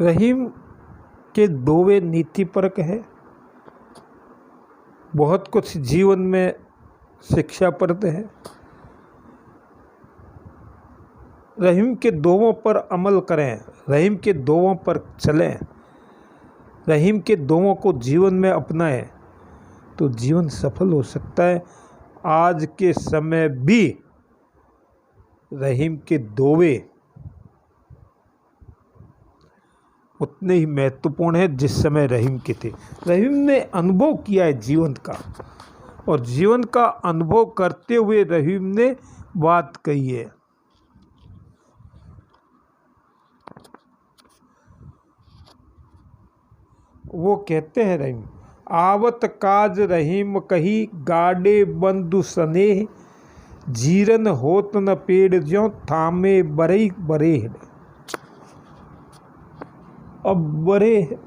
रहीम के दोवे नीतिपरक है, बहुत कुछ जीवन में शिक्षाप्रद है। रहीम के दोवों पर अमल करें, रहीम के दोवों पर चलें, रहीम के दोवों को जीवन में अपनाएं तो जीवन सफल हो सकता है। आज के समय भी रहीम के दोवे उतने ही महत्वपूर्ण है जिस समय रहीम के थे। रहीम ने अनुभव किया है जीवन का, और जीवन का अनुभव करते हुए रहीम ने बात कही है। वो कहते हैं रहीम, आवत काज रहीम कही गाड़े बंधु स्नेह, जीरन होत न पेड़ ज्यों थामे बरई बरे। अब बरे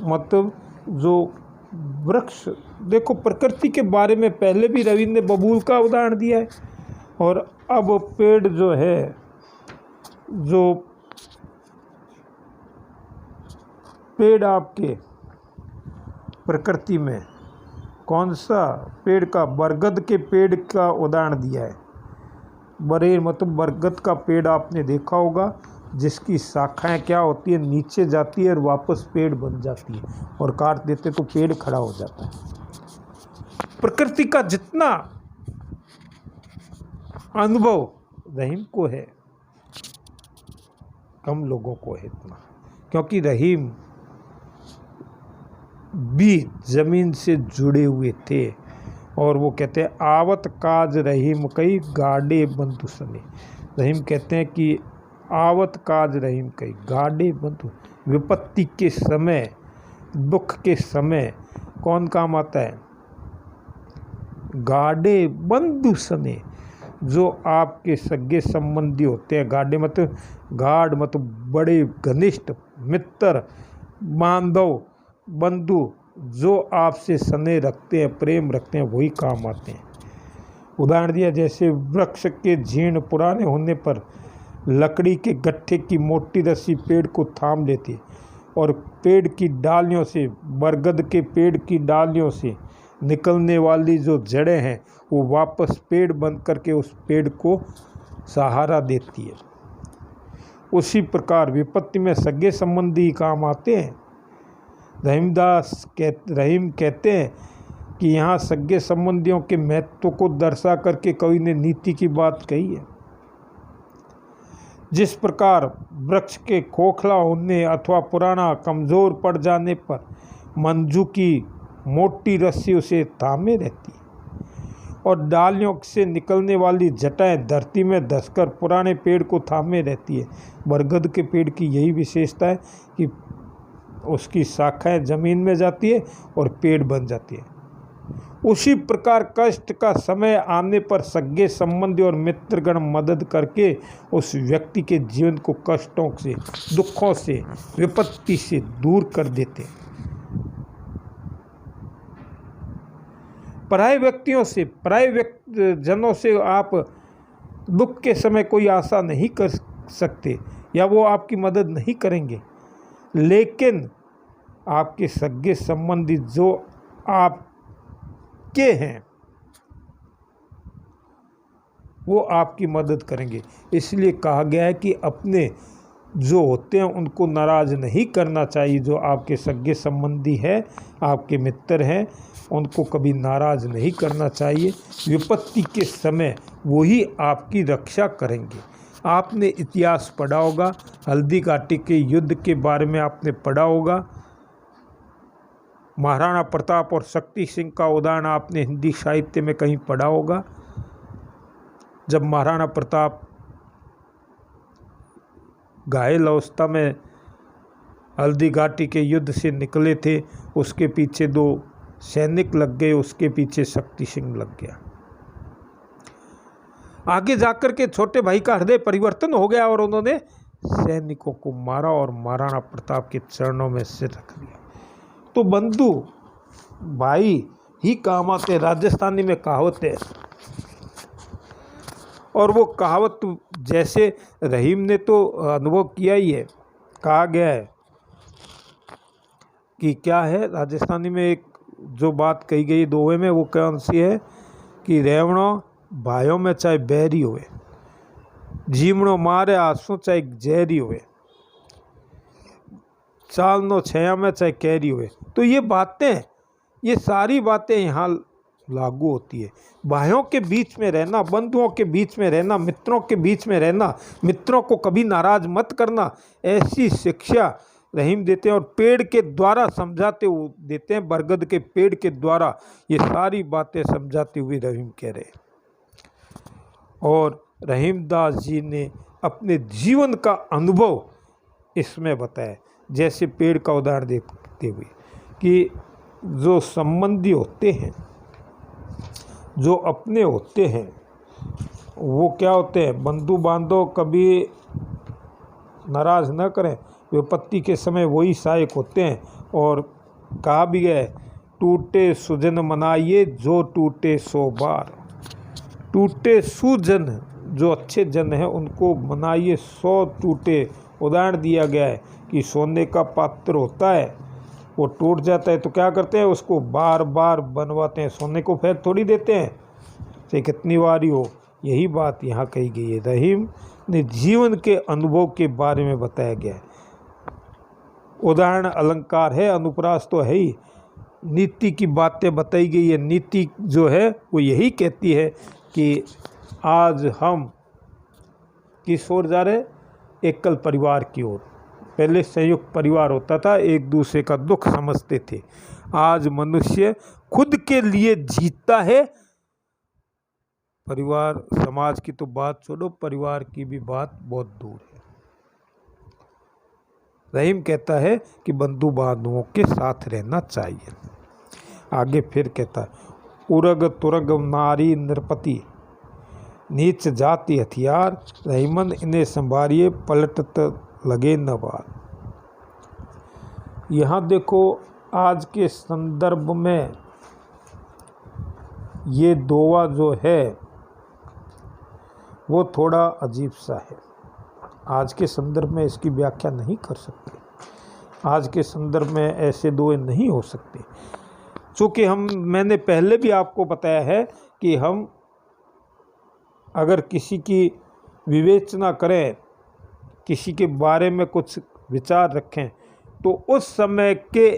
मतलब जो वृक्ष, देखो प्रकृति के बारे में पहले भी रवींद्र ने बबूल का उदाहरण दिया है, और अब पेड़ जो है, जो पेड़ आपके प्रकृति में कौन सा पेड़ का, बरगद के पेड़ का उदाहरण दिया है। बरे मतलब बरगद का पेड़ आपने देखा होगा, जिसकी शाखाएं क्या होती है, नीचे जाती है और वापस पेड़ बन जाती है, और काट देते तो पेड़ खड़ा हो जाता है। प्रकृति का जितना अनुभव रहीम को है, कम लोगों को है इतना, क्योंकि रहीम भी जमीन से जुड़े हुए थे। और वो कहते हैं, आवत काज रहीम कई गाड़े बंधु सने। रहीम कहते हैं कि आवत काज रहीम कई गाड़े बंधु, विपत्ति के समय, दुख के समय कौन काम आता है, गाड़े बंधु सने, जो आपके सगे संबंधी होते हैं। गाड़े मतलब गाढ़ मतलब बड़े घनिष्ठ मित्र, बांधव, बंधु, जो आपसे स्नेह रखते हैं, प्रेम रखते हैं, वही काम आते हैं। उदाहरण दिया, जैसे वृक्ष के जीर्ण पुराने होने पर लकड़ी के गट्ठे की मोटी रस्सी पेड़ को थाम लेती है, और पेड़ की डालियों से, बरगद के पेड़ की डालियों से निकलने वाली जो जड़ें हैं वो वापस पेड़ बन करके उस पेड़ को सहारा देती है। उसी प्रकार विपत्ति में सगे संबंधी काम आते हैं। रहीम कहते हैं कि यहाँ सगे संबंधियों के महत्व को दर्शा करके कवि ने नीति की बात कही है। जिस प्रकार वृक्ष के खोखला होने अथवा पुराना कमज़ोर पड़ जाने पर मंजू की मोटी रस्सी उसे थामे रहती है, और डालियों से निकलने वाली जटाएं धरती में धंसकर पुराने पेड़ को थामे रहती है। बरगद के पेड़ की यही विशेषता है कि उसकी शाखाएं जमीन में जाती है और पेड़ बन जाती है। उसी प्रकार कष्ट का समय आने पर सगे संबंधी और मित्रगण मदद करके उस व्यक्ति के जीवन को कष्टों से, दुखों से, विपत्ति से दूर कर देते हैं। पराये व्यक्तियों से, पराये जनों से आप दुख के समय कोई आशा नहीं कर सकते, या वो आपकी मदद नहीं करेंगे, लेकिन आपके सगे संबंधी जो आपके हैं वो आपकी मदद करेंगे। इसलिए कहा गया है कि अपने जो होते हैं उनको नाराज़ नहीं करना चाहिए। जो आपके सगे संबंधी है, आपके मित्र हैं, उनको कभी नाराज़ नहीं करना चाहिए। विपत्ति के समय वही आपकी रक्षा करेंगे। आपने इतिहास पढ़ा होगा, हल्दी घाटी के युद्ध के बारे में आपने पढ़ा होगा। महाराणा प्रताप और शक्ति सिंह का उदाहरण आपने हिंदी साहित्य में कहीं पढ़ा होगा। जब महाराणा प्रताप घायल अवस्था में हल्दी घाटी के युद्ध से निकले थे, उसके पीछे 2 सैनिक लग गए, उसके पीछे शक्ति सिंह लग गया। आगे जाकर के छोटे भाई का हृदय परिवर्तन हो गया और उन्होंने सैनिकों को मारा और महाराणा प्रताप के चरणों में सिर रख दिया। तो बंधु भाई ही काम आते। राजस्थानी में कहावत है, और वो कहावत जैसे रहीम ने तो अनुभव किया ही है। कहा गया है कि क्या है, राजस्थानी में एक जो बात कही गई दोहे में, वो कौन सी है कि रेवणो भाइयों में चाहे बैरी हुए, जीवणो मारे आंसू चाहे जहरी हुए, चालनो छया में चाहे कैरी हुए। तो ये बातें, ये सारी बातें यहाँ लागू होती है। भाइयों के बीच में रहना, बंधुओं के बीच में रहना, मित्रों के बीच में रहना, मित्रों को कभी नाराज मत करना, ऐसी शिक्षा रहीम देते हैं। और पेड़ के द्वारा समझाते हुए देते हैं, बरगद के पेड़ के द्वारा ये सारी बातें समझाते हुए रहीम कह रहे हैं। और रहीमदास जी ने अपने जीवन का अनुभव इसमें बताया, जैसे पेड़ का उदाहरण देते हुए कि जो संबंधी होते हैं, जो अपने होते हैं, वो क्या होते हैं, बंधु बांधव कभी नाराज न करें, विपत्ति के समय वही सहायक होते हैं। और कहा भी गया है, टूटे सुजन मनाइए जो टूटे सो बार। टूटे सुजन, जो अच्छे जन हैं, उनको मनाइए 100 टूटे। उदाहरण दिया गया है कि सोने का पात्र होता है, वो टूट जाता है तो क्या करते हैं, उसको बार बार बनवाते हैं, सोने को फेंक थोड़ी देते हैं, चाहे कितनी बार ही हो। यही बात यहाँ कही गई है। रहीम ने जीवन के अनुभव के बारे में बताया गया है। उदाहरण अलंकार है, अनुप्रास तो है ही, नीति की बातें बताई गई है। नीति जो है वो यही कहती है कि आज हम किस ओर जा रहे, एकल परिवार की ओर। पहले संयुक्त परिवार होता था, एक दूसरे का दुख समझते थे। आज मनुष्य खुद के लिए जीता है। परिवार समाज की तो बात छोड़ो, परिवार की भी बात बहुत दूर है। रहीम कहता है कि बंधु बांधवों के साथ रहना चाहिए। आगे फिर कहता है, उरग तुरग नारी नृपति, नीच जाति हथियार, रहीमन इन्हें संभारिए पलटत लगे न बार। यहाँ देखो, आज के संदर्भ में ये दोहा जो है वो थोड़ा अजीब सा है। आज के संदर्भ में इसकी व्याख्या नहीं कर सकते। आज के संदर्भ में ऐसे दोहे नहीं हो सकते, चूँकि मैंने पहले भी आपको बताया है कि हम अगर किसी की विवेचना करें, किसी के बारे में कुछ विचार रखें, तो उस समय के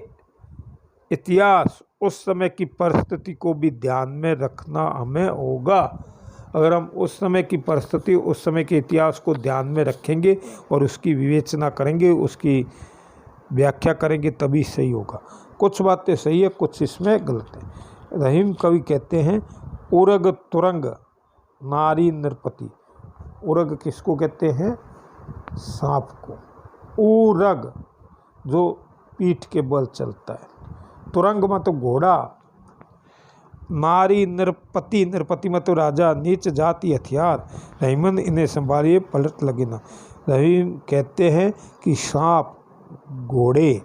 इतिहास, उस समय की परिस्थिति को भी ध्यान में रखना हमें होगा। अगर हम उस समय की परिस्थिति, उस समय के इतिहास को ध्यान में रखेंगे और उसकी विवेचना करेंगे, उसकी व्याख्या करेंगे, तभी सही होगा। कुछ बातें सही है, कुछ इसमें गलत है। रहीम कवि कहते हैं, उरग तुरंग नारी नृपति। उरग किसको कहते हैं, सांप को। उरग जो पीठ के बल चलता है, तुरंग में तो घोड़ा, नारी नृपति, नृपति में तो राजा, नीच जाति हथियार, रहीमन इन्हें संभालिए पलट लगे ना। रहीम कहते हैं कि सांप घोड़े,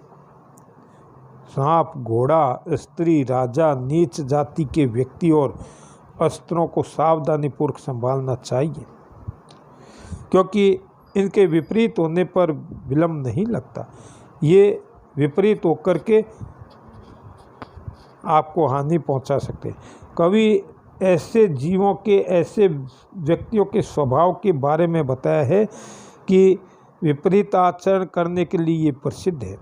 सांप घोड़ा, स्त्री, राजा, नीच जाति के व्यक्ति और अस्त्रों को सावधानीपूर्वक संभालना चाहिए, क्योंकि इनके विपरीत होने पर विलंब नहीं लगता। ये विपरीत होकर के आपको हानि पहुंचा सकते हैं। कवि ऐसे जीवों के, ऐसे व्यक्तियों के स्वभाव के बारे में बताया है कि विपरीत आचरण करने के लिए ये प्रसिद्ध है।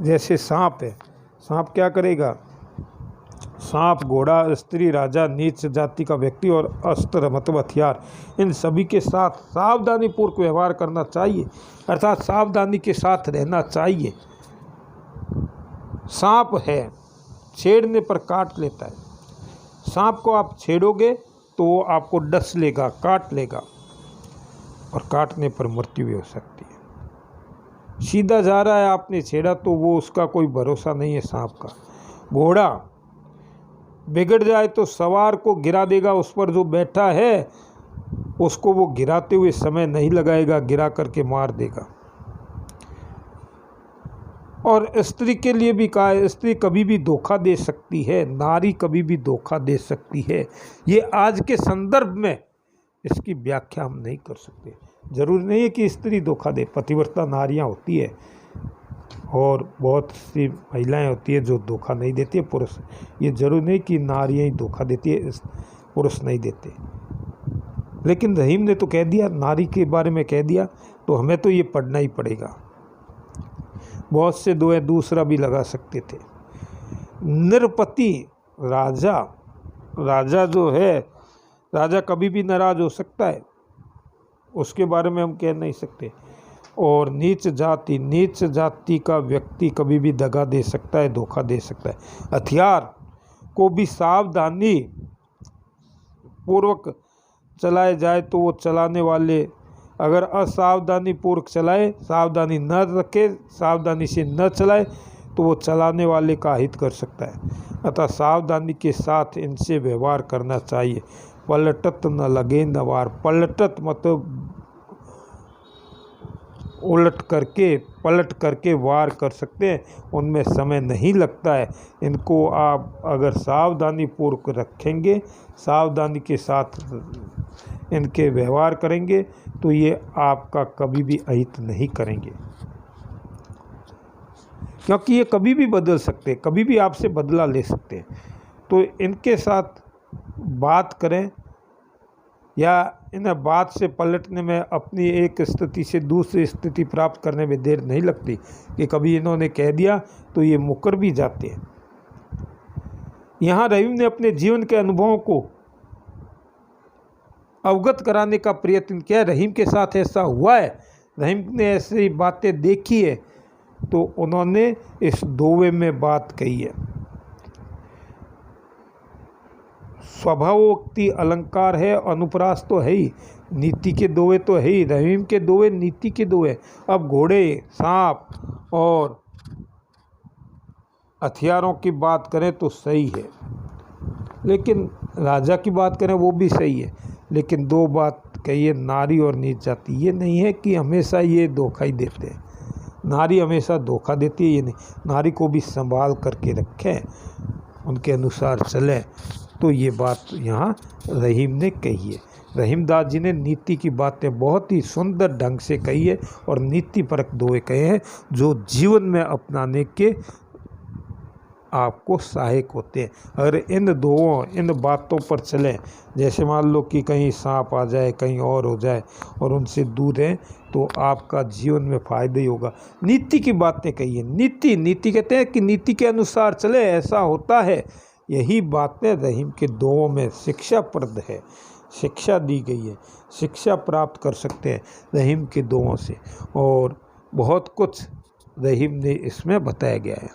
जैसे सांप है, सांप क्या करेगा, सांप, घोड़ा, स्त्री, राजा, नीच जाति का व्यक्ति और अस्त्र मतलब हथियार, इन सभी के साथ सावधानीपूर्वक व्यवहार करना चाहिए, अर्थात सावधानी के साथ रहना चाहिए। सांप है, छेड़ने पर काट लेता है। सांप को आप छेड़ोगे तो वो आपको डस लेगा, काट लेगा और काटने पर मृत्यु भी हो सकती है। सीधा जा रहा है, आपने छेड़ा तो वो, उसका कोई भरोसा नहीं है सांप का। घोड़ा बिगड़ जाए तो सवार को गिरा देगा, उस पर जो बैठा है उसको वो गिराते हुए समय नहीं लगाएगा, गिरा करके मार देगा। और स्त्री के लिए भी कहा है, स्त्री कभी भी धोखा दे सकती है, नारी कभी भी धोखा दे सकती है। ये आज के संदर्भ में इसकी व्याख्या हम नहीं कर सकते। जरूरी नहीं है कि स्त्री धोखा दे, पतिव्रता नारियां होती है, और बहुत सी महिलाएं होती है जो धोखा नहीं देती है, पुरुष। ये जरूर नहीं कि नारियां ही धोखा देती है, पुरुष नहीं देते। लेकिन रहीम ने तो कह दिया, नारी के बारे में कह दिया, तो हमें तो ये पढ़ना ही पड़ेगा। बहुत से दोहे दूसरा भी लगा सकते थे। नृपति राजा जो है, राजा कभी भी नाराज हो सकता है, उसके बारे में हम कह नहीं सकते। और नीच जाति का व्यक्ति कभी भी दगा दे सकता है, धोखा दे सकता है। हथियार को भी सावधानी पूर्वक चलाए जाए तो वो चलाने वाले अगर असावधानी पूर्वक चलाए, सावधानी न रखे, सावधानी से न चलाए, तो वो चलाने वाले का हित कर सकता है। अतः सावधानी के साथ इनसे व्यवहार करना चाहिए। पलटत न लगे न वार। पलटत मतलब पलट करके वार कर सकते हैं, उनमें समय नहीं लगता है। इनको आप अगर सावधानी पूर्वक रखेंगे, सावधानी के साथ इनके व्यवहार करेंगे, तो ये आपका कभी भी अहित नहीं करेंगे, क्योंकि ये कभी भी बदल सकते हैं, कभी भी आपसे बदला ले सकते हैं। तो इनके साथ बात करें, या इन्हें बात से पलटने में, अपनी एक स्थिति से दूसरी स्थिति प्राप्त करने में देर नहीं लगती कि कभी इन्होंने कह दिया तो ये मुकर भी जाते हैं। यहाँ रहीम ने अपने जीवन के अनुभवों को अवगत कराने का प्रयत्न किया। रहीम के साथ ऐसा हुआ है, रहीम ने ऐसी बातें देखी है, तो उन्होंने इस दोहे में बात कही है। स्वभावोक्ति अलंकार है, अनुप्रास तो है ही, नीति के दोहे तो है ही। रहीम के दोहे नीति के दोहे। अब घोड़े, सांप और हथियारों की बात करें तो सही है, लेकिन राजा की बात करें वो भी सही है, लेकिन दो बात कही है, नारी और नीच जाति। ये नहीं है कि हमेशा ये धोखा ही देते हैं, नारी हमेशा धोखा देती है, ये नहीं। नारी को भी संभाल करके रखें, उनके अनुसार चलें। तो ये बात यहाँ रहीम ने कही है। रहीमदास जी ने नीति की बातें बहुत ही सुंदर ढंग से कही है, और नीति परक दोहे कहे हैं जो जीवन में अपनाने के आपको सहायक होते हैं। अगर इन बातों पर चलें, जैसे मान लो कि कहीं सांप आ जाए, कहीं और हो जाए, और उनसे दूर रहें, तो आपका जीवन में फ़ायदा ही होगा। नीति की बातें कही है। नीति कहते हैं कि नीति के अनुसार चले, ऐसा होता है। यही बातें रहीम के दोहों में शिक्षाप्रद है, शिक्षा दी गई है, शिक्षा प्राप्त कर सकते हैं रहीम के दोहों से, और बहुत कुछ रहीम ने इसमें बताया गया है।